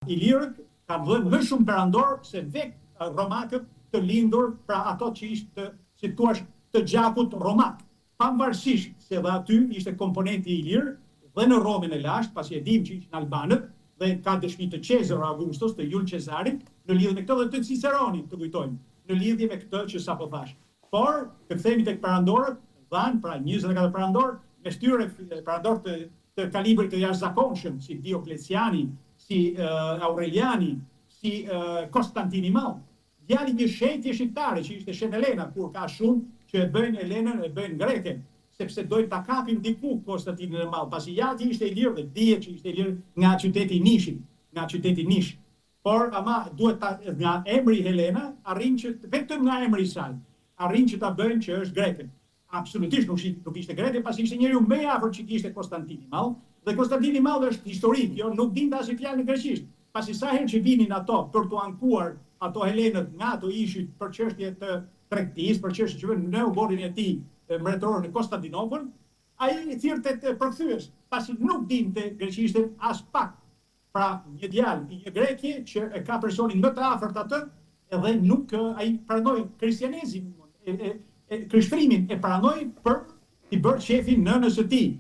Ilirët kanë dhënë më shumë perandor se vek romakët të lindur pra ato që ishte si thua të gjakut romak. Pavarësisht se dhe aty ishte komponenti ilir dhe në Romën e lashtë, pasi e dim që ishin albanët dhe ka dëshmi të Cezar Augustos, të Jul Cezarit, në lidhje me këtë dhe të Ciceronit, të kujtojmë, në lidhje me këtë që sapo thash. Por, të kthehemi tek perandorët, dhanë pra 24 perandor, me shtyre perandor të kalibrit të jashtëzakonshëm, si Diokleciani, si Aureliani, si Konstantini i Madh. Djali një shetje shqiptare që ishte Shet Elena, kur ka shumë që e bëjnë Elenën, e bëjnë greken, sepse dojnë ta kapin diku Konstantinin e Madh, pasi jati ishte i lirë dhe dihet që ishte i lirë nga qyteti Nish. Por ama duhet nga emri Helena arrin që vetëm nga emri i saj, arrin që ta bëjnë që është greken. Absolutisht nuk ishte greke, pasi ishte njeriu më i afërt që kishte Konstantini i Madh, dhe Konstantini i Madh është historik, jo nuk dinte as fjalë në greqisht. Pasi sa herë që vinin ato për të ankuar ato Helenët nga ato ishit për çështje të tregtisë, për çështje që në ugorin e tij mbretëror në Konstantinopol, ai thirrte të përkthyes, pasi nuk dinte greqishten as pak. Pra një djalë i një grekje që e ka personin më të afërt atë, edhe nuk ai pranoi kristianizmin, krishterimin e pranoi për t'i bërë shefin nënës së tij.